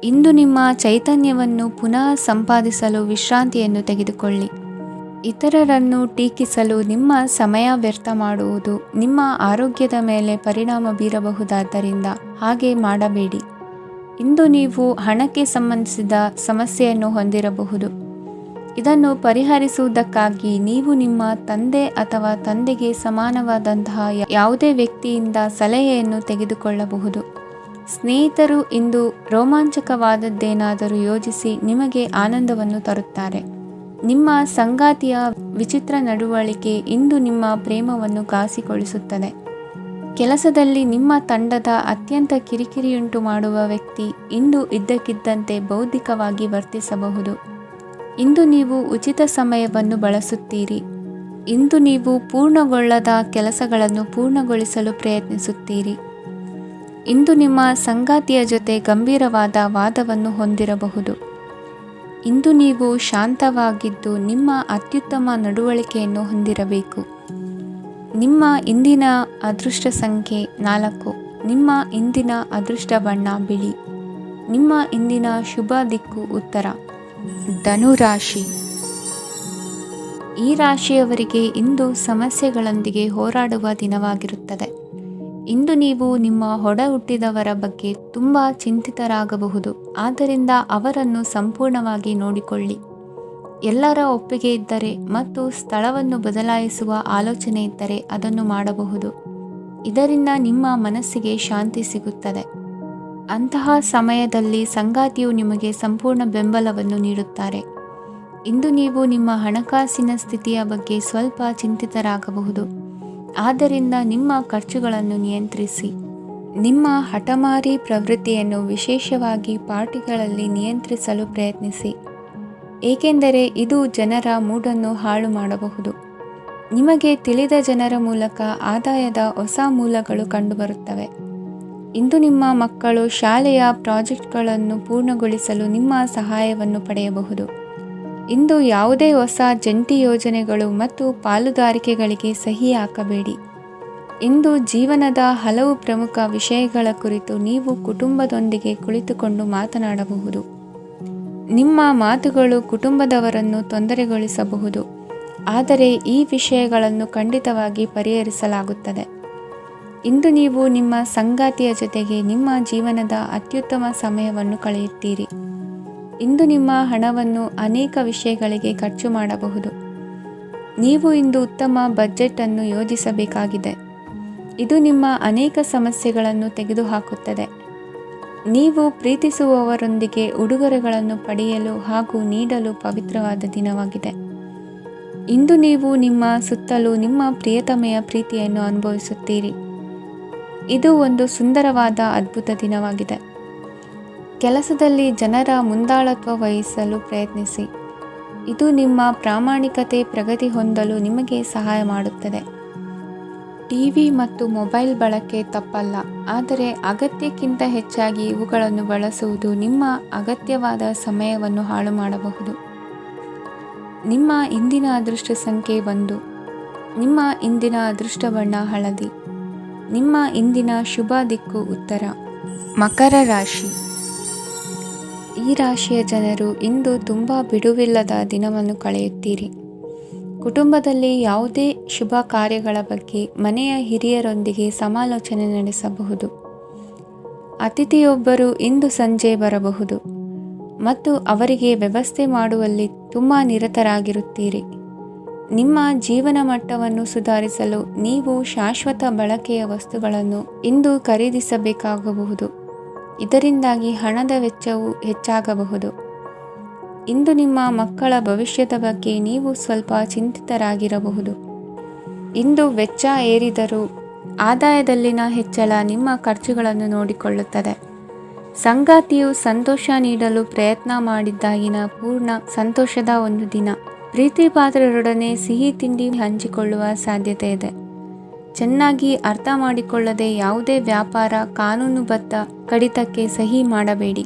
ಇಂದು ನಿಮ್ಮ ಚೈತನ್ಯವನ್ನು ಪುನಃ ಸಂಪಾದಿಸಲು ವಿಶ್ರಾಂತಿಯನ್ನು ತೆಗೆದುಕೊಳ್ಳಿ. ಇತರರನ್ನು ಟೀಕಿಸಲು ನಿಮ್ಮ ಸಮಯ ವ್ಯರ್ಥ ಮಾಡುವುದು ನಿಮ್ಮ ಆರೋಗ್ಯದ ಮೇಲೆ ಪರಿಣಾಮ ಬೀರಬಹುದಾದ್ದರಿಂದ ಹಾಗೆ ಮಾಡಬೇಡಿ. ಇಂದು ನೀವು ಹಣಕ್ಕೆ ಸಂಬಂಧಿಸಿದ ಸಮಸ್ಯೆಯನ್ನು ಹೊಂದಿರಬಹುದು. ಇದನ್ನು ಪರಿಹರಿಸುವುದಕ್ಕಾಗಿ ನೀವು ನಿಮ್ಮ ತಂದೆ ಅಥವಾ ತಂದೆಗೆ ಸಮಾನವಾದಂತಹ ಯಾವುದೇ ವ್ಯಕ್ತಿಯಿಂದ ಸಲಹೆಯನ್ನು ತೆಗೆದುಕೊಳ್ಳಬಹುದು. ಸ್ನೇಹಿತರು ಇಂದು ರೋಮಾಂಚಕವಾದದ್ದೇನಾದರೂ ಯೋಜಿಸಿ ನಿಮಗೆ ಆನಂದವನ್ನು ತರುತ್ತಾರೆ. ನಿಮ್ಮ ಸಂಗಾತಿಯ ವಿಚಿತ್ರ ನಡವಳಿಕೆ ಇಂದು ನಿಮ್ಮ ಪ್ರೇಮವನ್ನು ಘಾಸಿಗೊಳಿಸುತ್ತದೆ. ಕೆಲಸದಲ್ಲಿ ನಿಮ್ಮ ತಂಡದ ಅತ್ಯಂತ ಕಿರಿಕಿರಿಯುಂಟು ಮಾಡುವ ವ್ಯಕ್ತಿ ಇಂದು ಇದ್ದಕ್ಕಿದ್ದಂತೆ ಬೌದ್ಧಿಕವಾಗಿ ವರ್ತಿಸಬಹುದು. ಇಂದು ನೀವು ಉಚಿತ ಸಮಯವನ್ನು ಬಳಸುತ್ತೀರಿ. ಇಂದು ನೀವು ಪೂರ್ಣಗೊಳ್ಳದ ಕೆಲಸಗಳನ್ನು ಪೂರ್ಣಗೊಳಿಸಲು ಪ್ರಯತ್ನಿಸುತ್ತೀರಿ. ಇಂದು ನಿಮ್ಮ ಸಂಗಾತಿಯ ಜೊತೆ ಗಂಭೀರವಾದ ವಾದವನ್ನು ಹೊಂದಿರಬಹುದು. ಇಂದು ನೀವು ಶಾಂತವಾಗಿದ್ದು ನಿಮ್ಮ ಅತ್ಯುತ್ತಮ ನಡವಳಿಕೆಯನ್ನು ಹೊಂದಿರಬೇಕು. ನಿಮ್ಮ ಇಂದಿನ ಅದೃಷ್ಟ ಸಂಖ್ಯೆ 4. ನಿಮ್ಮ ಇಂದಿನ ಅದೃಷ್ಟ ಬಣ್ಣ ಬಿಳಿ. ನಿಮ್ಮ ಇಂದಿನ ಶುಭ ದಿಕ್ಕು ಉತ್ತರ. ಧನುರಾಶಿ. ಈ ರಾಶಿಯವರಿಗೆ ಇಂದು ಸಮಸ್ಯೆಗಳೊಂದಿಗೆ ಹೋರಾಡುವ ದಿನವಾಗಿರುತ್ತದೆ. ಇಂದು ನೀವು ನಿಮ್ಮ ಒಡ ಹುಟ್ಟಿದವರ ಬಗ್ಗೆ ತುಂಬ ಚಿಂತಿತರಾಗಬಹುದು. ಆದ್ದರಿಂದ ಅವರನ್ನು ಸಂಪೂರ್ಣವಾಗಿ ನೋಡಿಕೊಳ್ಳಿ. ಎಲ್ಲರ ಒಪ್ಪಿಗೆ ಇದ್ದರೆ ಮತ್ತು ಸ್ಥಳವನ್ನು ಬದಲಾಯಿಸುವ ಆಲೋಚನೆ ಇದ್ದರೆ ಅದನ್ನು ಮಾಡಬಹುದು. ಇದರಿಂದ ನಿಮ್ಮ ಮನಸ್ಸಿಗೆ ಶಾಂತಿ ಸಿಗುತ್ತದೆ. ಅಂತಹ ಸಮಯದಲ್ಲಿ ಸಂಗಾತಿಯು ನಿಮಗೆ ಸಂಪೂರ್ಣ ಬೆಂಬಲವನ್ನು ನೀಡುತ್ತಾರೆ. ಇಂದು ನೀವು ನಿಮ್ಮ ಹಣಕಾಸಿನ ಸ್ಥಿತಿಯ ಬಗ್ಗೆ ಸ್ವಲ್ಪ ಚಿಂತಿತರಾಗಬಹುದು. ಆದ್ದರಿಂದ ನಿಮ್ಮ ಖರ್ಚುಗಳನ್ನು ನಿಯಂತ್ರಿಸಿ. ನಿಮ್ಮ ಹಠಮಾರಿ ಪ್ರವೃತ್ತಿಯನ್ನು ವಿಶೇಷವಾಗಿ ಪಾರ್ಟಿಗಳಲ್ಲಿ ನಿಯಂತ್ರಿಸಲು ಪ್ರಯತ್ನಿಸಿ, ಏಕೆಂದರೆ ಇದು ಜನರ ಮೂಡನ್ನು ಹಾಳು ಮಾಡಬಹುದು. ನಿಮಗೆ ತಿಳಿದ ಜನರ ಮೂಲಕ ಆದಾಯದ ಹೊಸ ಮೂಲಗಳು ಕಂಡುಬರುತ್ತವೆ. ಇಂದು ನಿಮ್ಮ ಮಕ್ಕಳು ಶಾಲೆಯ ಪ್ರಾಜೆಕ್ಟ್ಗಳನ್ನು ಪೂರ್ಣಗೊಳಿಸಲು ನಿಮ್ಮ ಸಹಾಯವನ್ನು ಪಡೆಯಬಹುದು. ಇಂದು ಯಾವುದೇ ಹೊಸ ಜಂಟಿ ಯೋಜನೆಗಳು ಮತ್ತು ಪಾಲುದಾರಿಕೆಗಳಿಗೆ ಸಹಿ ಹಾಕಬೇಡಿ. ಇಂದು ಜೀವನದ ಹಲವು ಪ್ರಮುಖ ವಿಷಯಗಳ ಕುರಿತು ನೀವು ಕುಟುಂಬದೊಂದಿಗೆ ಕುಳಿತುಕೊಂಡು ಮಾತನಾಡಬಹುದು. ನಿಮ್ಮ ಮಾತುಗಳು ಕುಟುಂಬದವರನ್ನು ತೊಂದರೆಗೊಳಿಸಬಹುದು, ಆದರೆ ಈ ವಿಷಯಗಳನ್ನು ಖಂಡಿತವಾಗಿ ಪರಿಹರಿಸಲಾಗುತ್ತದೆ. ಇಂದು ನೀವು ನಿಮ್ಮ ಸಂಗಾತಿಯ ಜೊತೆಗೆ ನಿಮ್ಮ ಜೀವನದ ಅತ್ಯುತ್ತಮ ಸಮಯವನ್ನು ಕಳೆಯುತ್ತೀರಿ. ಇಂದು ನಿಮ್ಮ ಹಣವನ್ನು ಅನೇಕ ವಿಷಯಗಳಿಗೆ ಖರ್ಚು ಮಾಡಬಹುದು. ನೀವು ಇಂದು ಉತ್ತಮ ಬಜೆಟ್ ಅನ್ನು ಯೋಜಿಸಬೇಕಾಗಿದೆ. ಇದು ನಿಮ್ಮ ಅನೇಕ ಸಮಸ್ಯೆಗಳನ್ನು ತೆಗೆದುಹಾಕುತ್ತದೆ. ನೀವು ಪ್ರೀತಿಸುವವರೊಂದಿಗೆ ಉಡುಗೊರೆಗಳನ್ನು ಪಡೆಯಲು ಹಾಗೂ ನೀಡಲು ಪವಿತ್ರವಾದ ದಿನವಾಗಿದೆ. ಇಂದು ನೀವು ನಿಮ್ಮ ಸುತ್ತಲೂ ನಿಮ್ಮ ಪ್ರಿಯತಮೆಯ ಪ್ರೀತಿಯನ್ನು ಅನುಭವಿಸುತ್ತೀರಿ. ಇದು ಒಂದು ಸುಂದರವಾದ ಅದ್ಭುತ ದಿನವಾಗಿದೆ. ಕೆಲಸದಲ್ಲಿ ಜನರ ಮುಂದಾಳತ್ವ ವಹಿಸಲು ಪ್ರಯತ್ನಿಸಿ. ಇದು ನಿಮ್ಮ ಪ್ರಾಮಾಣಿಕತೆ ಪ್ರಗತಿ ಹೊಂದಲು ನಿಮಗೆ ಸಹಾಯ ಮಾಡುತ್ತದೆ. ಟಿವಿ ಮತ್ತು ಮೊಬೈಲ್ ಬಳಕೆ ತಪ್ಪಲ್ಲ, ಆದರೆ ಅಗತ್ಯಕ್ಕಿಂತ ಹೆಚ್ಚಾಗಿ ಇವುಗಳನ್ನು ಬಳಸುವುದು ನಿಮ್ಮ ಅಗತ್ಯವಾದ ಸಮಯವನ್ನು ಹಾಳು ಮಾಡಬಹುದು. ನಿಮ್ಮ ಇಂದಿನ ಅದೃಷ್ಟ ಸಂಖ್ಯೆ 1. ನಿಮ್ಮ ಇಂದಿನ ಅದೃಷ್ಟ ಬಣ್ಣ ಹಳದಿ. ನಿಮ್ಮ ಇಂದಿನ ಶುಭ ದಿಕ್ಕು ಉತ್ತರ. ಮಕರ ರಾಶಿ. ಈ ರಾಶಿಯ ಜನರು ಇಂದು ತುಂಬ ಬಿಡುವಿಲ್ಲದ ದಿನವನ್ನು ಕಳೆಯುತ್ತೀರಿ. ಕುಟುಂಬದಲ್ಲಿ ಯಾವುದೇ ಶುಭ ಕಾರ್ಯಗಳ ಬಗ್ಗೆ ಮನೆಯ ಹಿರಿಯರೊಂದಿಗೆ ಸಮಾಲೋಚನೆ ನಡೆಸಬಹುದು. ಅತಿಥಿಯೊಬ್ಬರು ಇಂದು ಸಂಜೆ ಬರಬಹುದು ಮತ್ತು ಅವರಿಗೆ ವ್ಯವಸ್ಥೆ ಮಾಡುವಲ್ಲಿ ತುಂಬ ನಿರತರಾಗಿರುತ್ತೀರಿ. ನಿಮ್ಮ ಜೀವನ ಮಟ್ಟವನ್ನು ಸುಧಾರಿಸಲು ನೀವು ಶಾಶ್ವತ ಬಳಕೆಯ ವಸ್ತುಗಳನ್ನು ಇಂದು ಖರೀದಿಸಬೇಕಾಗಬಹುದು. ಇದರಿಂದಾಗಿ ಹಣದ ವೆಚ್ಚವು ಹೆಚ್ಚಾಗಬಹುದು. ಇಂದು ನಿಮ್ಮ ಮಕ್ಕಳ ಭವಿಷ್ಯದ ಬಗ್ಗೆ ನೀವು ಸ್ವಲ್ಪ ಚಿಂತಿತರಾಗಿರಬಹುದು. ಇಂದು ವೆಚ್ಚ ಏರಿದರೂ ಆದಾಯದಲ್ಲಿನ ಹೆಚ್ಚಳ ನಿಮ್ಮ ಖರ್ಚುಗಳನ್ನು ನೋಡಿಕೊಳ್ಳುತ್ತದೆ. ಸಂಗಾತಿಯು ಸಂತೋಷ ನೀಡಲು ಪ್ರಯತ್ನ ಮಾಡಿದ್ದಾಗಿನ ಪೂರ್ಣ ಸಂತೋಷದ ಒಂದು ದಿನ. ಪ್ರೀತಿ ಪಾತ್ರರೊಡನೆ ಸಿಹಿ ತಿಂಡಿ ಹಂಚಿಕೊಳ್ಳುವ ಸಾಧ್ಯತೆ ಇದೆ. ಚೆನ್ನಾಗಿ ಅರ್ಥ ಮಾಡಿಕೊಳ್ಳದೆ ಯಾವುದೇ ವ್ಯಾಪಾರ ಕಾನೂನುಬದ್ಧ ಕಡಿತಕ್ಕೆ ಸಹಿ ಮಾಡಬೇಡಿ.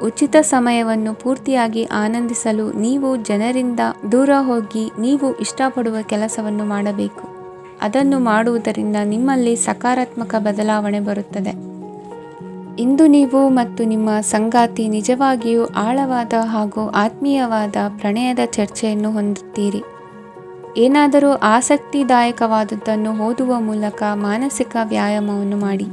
ಉಚಿತ ಸಮಯವನ್ನು ಪೂರ್ತಿಯಾಗಿ ಆನಂದಿಸಲು ನೀವು ಜನರಿಂದ ದೂರ ಹೋಗಿ ನೀವು ಇಷ್ಟಪಡುವ ಕೆಲಸವನ್ನು ಮಾಡಬೇಕು. ಅದನ್ನು ಮಾಡುವುದರಿಂದ ನಿಮ್ಮಲ್ಲಿ ಸಕಾರಾತ್ಮಕ ಬದಲಾವಣೆ ಬರುತ್ತದೆ. ಇಂದು ನೀವು ಮತ್ತು ನಿಮ್ಮ ಸಂಗಾತಿ ನಿಜವಾಗಿಯೂ ಆಳವಾದ ಹಾಗೂ ಆತ್ಮೀಯವಾದ ಪ್ರಣಯದ ಚರ್ಚೆಯನ್ನು ಹೊಂದುತ್ತೀರಿ. ಏನಾದರೂ ಆಸಕ್ತಿದಾಯಕವಾದದ್ದನ್ನು ಓದುವ ಮೂಲಕ ಮಾನಸಿಕ ವ್ಯಾಯಾಮವನ್ನು ಮಾಡಿ.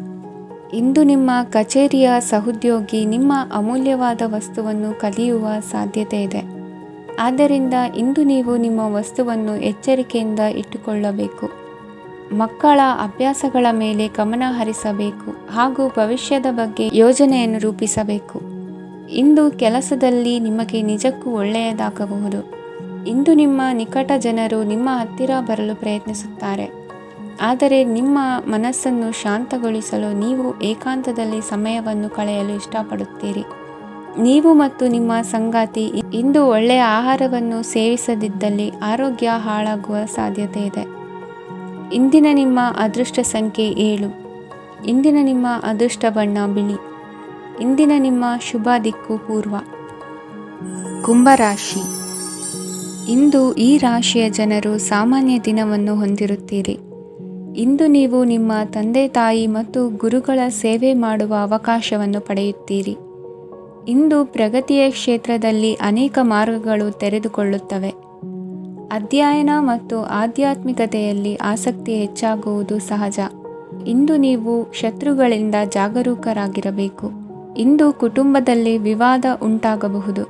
ಇಂದು ನಿಮ್ಮ ಕಚೇರಿಯ ಸಹೋದ್ಯೋಗಿ ನಿಮ್ಮ ಅಮೂಲ್ಯವಾದ ವಸ್ತುವನ್ನು ಕದಿಯುವ ಸಾಧ್ಯತೆ ಇದೆ. ಆದ್ದರಿಂದ ಇಂದು ನೀವು ನಿಮ್ಮ ವಸ್ತುವನ್ನು ಎಚ್ಚರಿಕೆಯಿಂದ ಇಟ್ಟುಕೊಳ್ಳಬೇಕು. ಮಕ್ಕಳ ಅಭ್ಯಾಸಗಳ ಮೇಲೆ ಗಮನ ಹರಿಸಬೇಕು ಹಾಗೂ ಭವಿಷ್ಯದ ಬಗ್ಗೆ ಯೋಜನೆಯನ್ನು ರೂಪಿಸಬೇಕು. ಇಂದು ಕೆಲಸದಲ್ಲಿ ನಿಮಗೆ ನಿಜಕ್ಕೂ ಒಳ್ಳೆಯದಾಗಬಹುದು. ಇಂದು ನಿಮ್ಮ ನಿಕಟ ಜನರು ನಿಮ್ಮ ಹತ್ತಿರ ಬರಲು ಪ್ರಯತ್ನಿಸುತ್ತಾರೆ. ಆದರೆ ನಿಮ್ಮ ಮನಸ್ಸನ್ನು ಶಾಂತಗೊಳಿಸಲು ನೀವು ಏಕಾಂತದಲ್ಲಿ ಸಮಯವನ್ನು ಕಳೆಯಲು ಇಷ್ಟಪಡುತ್ತೀರಿ. ನೀವು ಮತ್ತು ನಿಮ್ಮ ಸಂಗಾತಿ ಇಂದು ಒಳ್ಳೆಯ ಆಹಾರವನ್ನು ಸೇವಿಸದಿದ್ದಲ್ಲಿ ಆರೋಗ್ಯ ಹಾಳಾಗುವ ಸಾಧ್ಯತೆ ಇದೆ. ಇಂದಿನ ನಿಮ್ಮ ಅದೃಷ್ಟ ಸಂಖ್ಯೆ 7. ಇಂದಿನ ನಿಮ್ಮ ಅದೃಷ್ಟ ಬಣ್ಣ ಬಿಳಿ. ಇಂದಿನ ನಿಮ್ಮ ಶುಭ ದಿಕ್ಕು ಪೂರ್ವ. ಕುಂಭರಾಶಿ. ಇಂದು ಈ ರಾಶಿಯ ಜನರು ಸಾಮಾನ್ಯ ದಿನವನ್ನು ಹೊಂದಿರುತ್ತೀರಿ. ಇಂದು ನೀವು ನಿಮ್ಮ ತಂದೆ ತಾಯಿ ಮತ್ತು ಗುರುಗಳ ಸೇವೆ ಮಾಡುವ ಅವಕಾಶವನ್ನು ಪಡೆಯುತ್ತೀರಿ. ಇಂದು ಪ್ರಗತಿಯ ಕ್ಷೇತ್ರದಲ್ಲಿ ಅನೇಕ ಮಾರ್ಗಗಳು ತೆರೆದುಕೊಳ್ಳುತ್ತವೆ. ಅಧ್ಯಯನ ಮತ್ತು ಆಧ್ಯಾತ್ಮಿಕತೆಯಲ್ಲಿ ಆಸಕ್ತಿ ಹೆಚ್ಚಾಗುವುದು ಸಹಜ. ಇಂದು ನೀವು ಶತ್ರುಗಳಿಂದ ಜಾಗರೂಕರಾಗಿರಬೇಕು. ಇಂದು ಕುಟುಂಬದಲ್ಲಿ ವಿವಾದ ಉಂಟಾಗಬಹುದು,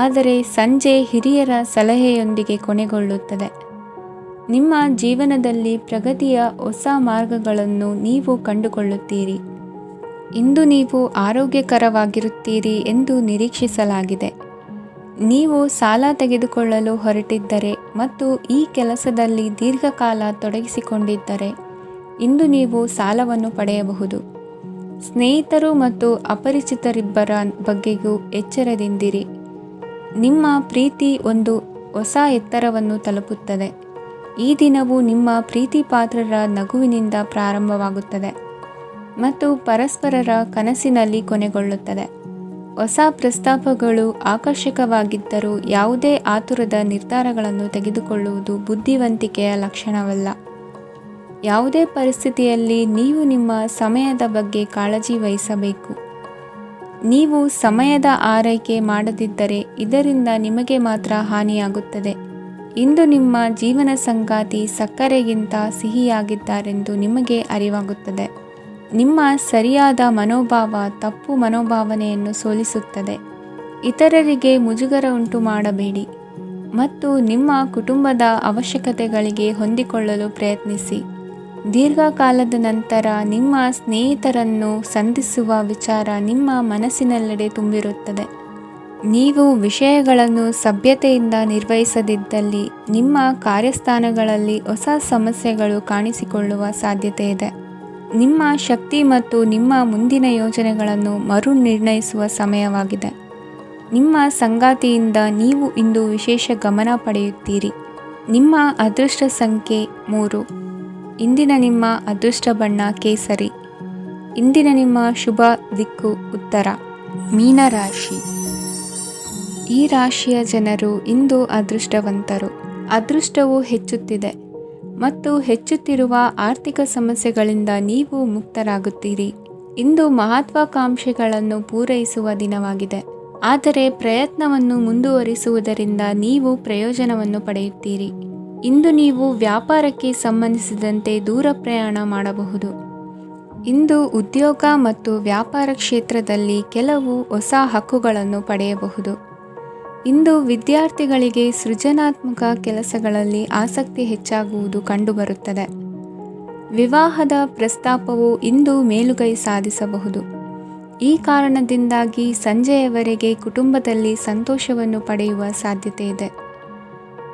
ಆದರೆ ಸಂಜೆ ಹಿರಿಯರ ಸಲಹೆಯೊಂದಿಗೆ ಕೊನೆಗೊಳ್ಳುತ್ತದೆ. ನಿಮ್ಮ ಜೀವನದಲ್ಲಿ ಪ್ರಗತಿಯ ಹೊಸ ಮಾರ್ಗಗಳನ್ನು ನೀವು ಕಂಡುಕೊಳ್ಳುತ್ತೀರಿ. ಇಂದು ನೀವು ಆರೋಗ್ಯಕರವಾಗಿರುತ್ತೀರಿ ಎಂದು ನಿರೀಕ್ಷಿಸಲಾಗಿದೆ. ನೀವು ಸಾಲ ತೆಗೆದುಕೊಳ್ಳಲು ಹೊರಟಿದ್ದರೆ ಮತ್ತು ಈ ಕೆಲಸದಲ್ಲಿ ದೀರ್ಘಕಾಲ ತೊಡಗಿಸಿಕೊಂಡಿದ್ದರೆ ಇಂದು ನೀವು ಸಾಲವನ್ನು ಪಡೆಯಬಹುದು. ಸ್ನೇಹಿತರು ಮತ್ತು ಅಪರಿಚಿತರಿಬ್ಬರ ಬಗ್ಗೆಯೂ ಎಚ್ಚರದಿಂದಿರಿ. ನಿಮ್ಮ ಪ್ರೀತಿ ಒಂದು ಹೊಸ ಎತ್ತರವನ್ನು ತಲುಪುತ್ತದೆ. ಈ ದಿನವು ನಿಮ್ಮ ಪ್ರೀತಿ ಪಾತ್ರರ ನಗುವಿನಿಂದ ಪ್ರಾರಂಭವಾಗುತ್ತದೆ ಮತ್ತು ಪರಸ್ಪರರ ಕನಸಿನಲ್ಲಿ ಕೊನೆಗೊಳ್ಳುತ್ತದೆ. ಹೊಸ ಪ್ರಸ್ತಾಪಗಳು ಆಕರ್ಷಕವಾಗಿದ್ದರೂ ಯಾವುದೇ ಆತುರದ ನಿರ್ಧಾರಗಳನ್ನು ತೆಗೆದುಕೊಳ್ಳುವುದು ಬುದ್ಧಿವಂತಿಕೆಯ ಲಕ್ಷಣವಲ್ಲ. ಯಾವುದೇ ಪರಿಸ್ಥಿತಿಯಲ್ಲಿ ನೀವು ನಿಮ್ಮ ಸಮಯದ ಬಗ್ಗೆ ಕಾಳಜಿ ವಹಿಸಬೇಕು. ನೀವು ಸಮಯದ ಆರೈಕೆ ಮಾಡದಿದ್ದರೆ ಇದರಿಂದ ನಿಮಗೆ ಮಾತ್ರ ಹಾನಿಯಾಗುತ್ತದೆ. ಇಂದು ನಿಮ್ಮ ಜೀವನ ಸಂಗಾತಿ ಸಕ್ಕರೆಗಿಂತ ಸಿಹಿಯಾಗಿದ್ದಾರೆಂದು ನಿಮಗೆ ಅರಿವಾಗುತ್ತದೆ. ನಿಮ್ಮ ಸರಿಯಾದ ಮನೋಭಾವ ತಪ್ಪು ಮನೋಭಾವನೆಯನ್ನು ಸೋಲಿಸುತ್ತದೆ. ಇತರರಿಗೆ ಮುಜುಗರ ಉಂಟು ಮಾಡಬೇಡಿ ಮತ್ತು ನಿಮ್ಮ ಕುಟುಂಬದ ಅವಶ್ಯಕತೆಗಳಿಗೆ ಹೊಂದಿಕೊಳ್ಳಲು ಪ್ರಯತ್ನಿಸಿ. ದೀರ್ಘಕಾಲದ ನಂತರ ನಿಮ್ಮ ಸ್ನೇಹಿತರನ್ನು ಸಂಧಿಸುವ ವಿಚಾರ ನಿಮ್ಮ ಮನಸ್ಸಿನೆಲ್ಲೆಡೆ ತುಂಬಿರುತ್ತದೆ. ನೀವು ವಿಷಯಗಳನ್ನು ಸಭ್ಯತೆಯಿಂದ ನಿರ್ವಹಿಸದಿದ್ದಲ್ಲಿ ನಿಮ್ಮ ಕಾರ್ಯಸ್ಥಾನಗಳಲ್ಲಿ ಹೊಸ ಸಮಸ್ಯೆಗಳು ಕಾಣಿಸಿಕೊಳ್ಳುವ ಸಾಧ್ಯತೆ ಇದೆ. ನಿಮ್ಮ ಶಕ್ತಿ ಮತ್ತು ನಿಮ್ಮ ಮುಂದಿನ ಯೋಜನೆಗಳನ್ನು ಮರು ನಿರ್ಣಯಿಸುವ ಸಮಯವಾಗಿದೆ. ನಿಮ್ಮ ಸಂಗಾತಿಯಿಂದ ನೀವು ಇಂದು ವಿಶೇಷ ಗಮನ ಪಡೆಯುತ್ತೀರಿ. ನಿಮ್ಮ ಅದೃಷ್ಟ ಸಂಖ್ಯೆ 3. ಇಂದಿನ ನಿಮ್ಮ ಅದೃಷ್ಟ ಬಣ್ಣ ಕೇಸರಿ. ಇಂದಿನ ನಿಮ್ಮ ಶುಭ ದಿಕ್ಕು ಉತ್ತರ. ಮೀನರಾಶಿ. ಈ ರಾಶಿಯ ಜನರು ಇಂದು ಅದೃಷ್ಟವಂತರು. ಅದೃಷ್ಟವು ಹೆಚ್ಚುತ್ತಿದೆ ಮತ್ತು ಹೆಚ್ಚುತ್ತಿರುವ ಆರ್ಥಿಕ ಸಮಸ್ಯೆಗಳಿಂದ ನೀವು ಮುಕ್ತರಾಗುತ್ತೀರಿ. ಇಂದು ಮಹತ್ವಾಕಾಂಕ್ಷೆಗಳನ್ನು ಪೂರೈಸುವ ದಿನವಾಗಿದೆ. ಆದರೆ ಪ್ರಯತ್ನವನ್ನು ಮುಂದುವರಿಸುವುದರಿಂದ ನೀವು ಪ್ರಯೋಜನವನ್ನು ಪಡೆಯುತ್ತೀರಿ. ಇಂದು ನೀವು ವ್ಯಾಪಾರಕ್ಕೆ ಸಂಬಂಧಿಸಿದಂತೆ ದೂರ ಪ್ರಯಾಣ ಮಾಡಬಹುದು. ಇಂದು ಉದ್ಯೋಗ ಮತ್ತು ವ್ಯಾಪಾರ ಕ್ಷೇತ್ರದಲ್ಲಿ ಕೆಲವು ಹೊಸ ಹಕ್ಕುಗಳನ್ನು ಪಡೆಯಬಹುದು. ಇಂದು ವಿದ್ಯಾರ್ಥಿಗಳಿಗೆ ಸೃಜನಾತ್ಮಕ ಕೆಲಸಗಳಲ್ಲಿ ಆಸಕ್ತಿ ಹೆಚ್ಚಾಗುವುದು ಕಂಡುಬರುತ್ತದೆ. ವಿವಾಹದ ಪ್ರಸ್ತಾಪವು ಇಂದು ಮೇಲುಗೈ ಸಾಧಿಸಬಹುದು. ಈ ಕಾರಣದಿಂದಾಗಿ ಸಂಜೆಯವರೆಗೆ ಕುಟುಂಬದಲ್ಲಿ ಸಂತೋಷವನ್ನು ಪಡೆಯುವ ಸಾಧ್ಯತೆ ಇದೆ.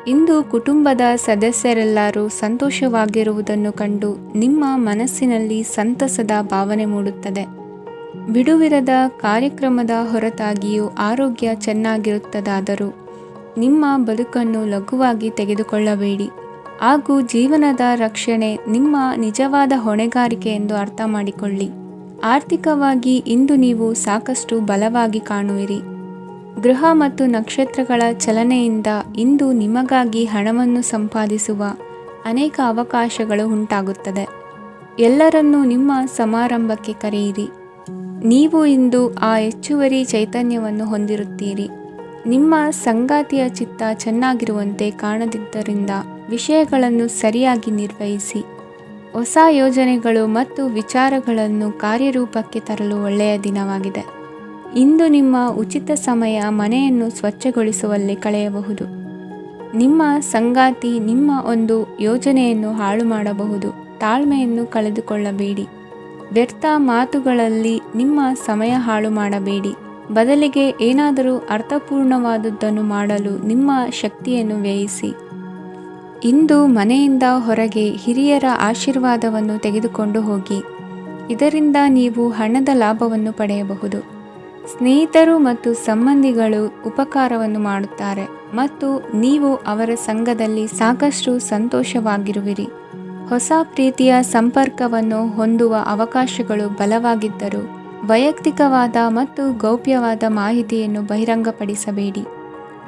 ಇಂದು ಕುಟುಂಬದ ಸದಸ್ಯರೆಲ್ಲರೂ ಸಂತೋಷವಾಗಿರುವುದನ್ನು ಕಂಡು ನಿಮ್ಮ ಮನಸ್ಸಿನಲ್ಲಿ ಸಂತಸದ ಭಾವನೆ ಮೂಡುತ್ತದೆ. ಬಿಡುವಿರದ ಕಾರ್ಯಕ್ರಮದ ಹೊರತಾಗಿಯೂ ಆರೋಗ್ಯ ಚೆನ್ನಾಗಿರುತ್ತದಾದರೂ ನಿಮ್ಮ ಬದುಕನ್ನು ಲಘುವಾಗಿ ತೆಗೆದುಕೊಳ್ಳಬೇಡಿ ಹಾಗೂ ಜೀವನದ ರಕ್ಷಣೆ ನಿಮ್ಮ ನಿಜವಾದ ಹೊಣೆಗಾರಿಕೆ ಎಂದು ಅರ್ಥ ಮಾಡಿಕೊಳ್ಳಿ. ಆರ್ಥಿಕವಾಗಿ ಇಂದು ನೀವು ಸಾಕಷ್ಟು ಬಲವಾಗಿ ಕಾಣುವಿರಿ. ಗ್ರಹ ಮತ್ತು ನಕ್ಷತ್ರಗಳ ಚಲನೆಯಿಂದ ಇಂದು ನಿಮಗಾಗಿ ಹಣವನ್ನು ಸಂಪಾದಿಸುವ ಅನೇಕ ಅವಕಾಶಗಳು ಉಂಟಾಗುತ್ತದೆ. ಎಲ್ಲರನ್ನೂ ನಿಮ್ಮ ಸಮಾರಂಭಕ್ಕೆ ಕರೆಯಿರಿ. ನೀವು ಇಂದು ಆ ಹೆಚ್ಚುವರಿ ಚೈತನ್ಯವನ್ನು ಹೊಂದಿರುತ್ತೀರಿ. ನಿಮ್ಮ ಸಂಗಾತಿಯ ಚಿತ್ತ ಚೆನ್ನಾಗಿರುವಂತೆ ಕಾಣದಿದ್ದರಿಂದ ವಿಷಯಗಳನ್ನು ಸರಿಯಾಗಿ ನಿರ್ವಹಿಸಿ. ಹೊಸ ಯೋಜನೆಗಳು ಮತ್ತು ವಿಚಾರಗಳನ್ನು ಕಾರ್ಯರೂಪಕ್ಕೆ ತರಲು ಒಳ್ಳೆಯ ದಿನವಾಗಿದೆ. ಇಂದು ನಿಮ್ಮ ಉಚಿತ ಸಮಯ ಮನೆಯನ್ನು ಸ್ವಚ್ಛಗೊಳಿಸುವಲ್ಲಿ ಕಳೆಯಬಹುದು. ನಿಮ್ಮ ಸಂಗಾತಿ ನಿಮ್ಮ ಒಂದು ಯೋಜನೆಯನ್ನು ಹಾಳು ಮಾಡಬಹುದು. ತಾಳ್ಮೆಯನ್ನು ಕಳೆದುಕೊಳ್ಳಬೇಡಿ. ವ್ಯರ್ಥ ಮಾತುಗಳಲ್ಲಿ ನಿಮ್ಮ ಸಮಯ ಹಾಳು ಮಾಡಬೇಡಿ. ಬದಲಿಗೆ ಏನಾದರೂ ಅರ್ಥಪೂರ್ಣವಾದುದನ್ನು ಮಾಡಲು ನಿಮ್ಮ ಶಕ್ತಿಯನ್ನು ವ್ಯಯಿಸಿ. ಇಂದು ಮನೆಯಿಂದ ಹೊರಗೆ ಹಿರಿಯರ ಆಶೀರ್ವಾದವನ್ನು ತೆಗೆದುಕೊಂಡು ಹೋಗಿ. ಇದರಿಂದ ನೀವು ಹಣದ ಲಾಭವನ್ನು ಪಡೆಯಬಹುದು. ಸ್ನೇಹಿತರು ಮತ್ತು ಸಂಬಂಧಿಗಳು ಉಪಕಾರವನ್ನು ಮಾಡುತ್ತಾರೆ ಮತ್ತು ನೀವು ಅವರ ಸಂಘದಲ್ಲಿ ಸಾಕಷ್ಟು ಸಂತೋಷವಾಗಿರುವಿರಿ. ಹೊಸ ಪ್ರೀತಿಯ ಸಂಪರ್ಕವನ್ನು ಹೊಂದುವ ಅವಕಾಶಗಳು ಬಲವಾಗಿದ್ದರೂ ವೈಯಕ್ತಿಕವಾದ ಮತ್ತು ಗೌಪ್ಯವಾದ ಮಾಹಿತಿಯನ್ನು ಬಹಿರಂಗಪಡಿಸಬೇಡಿ.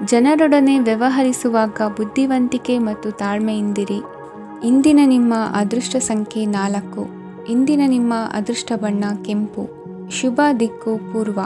ಜನರೊಡನೆ ವ್ಯವಹರಿಸುವಾಗ ಬುದ್ಧಿವಂತಿಕೆ ಮತ್ತು ತಾಳ್ಮೆಯಿಂದಿರಿ. ಇಂದಿನ ನಿಮ್ಮ ಅದೃಷ್ಟ ಸಂಖ್ಯೆ 4. ಇಂದಿನ ನಿಮ್ಮ ಅದೃಷ್ಟ ಬಣ್ಣ ಕೆಂಪು. ಶುಭ ದಿಕ್ಕು ಪೂರ್ವ.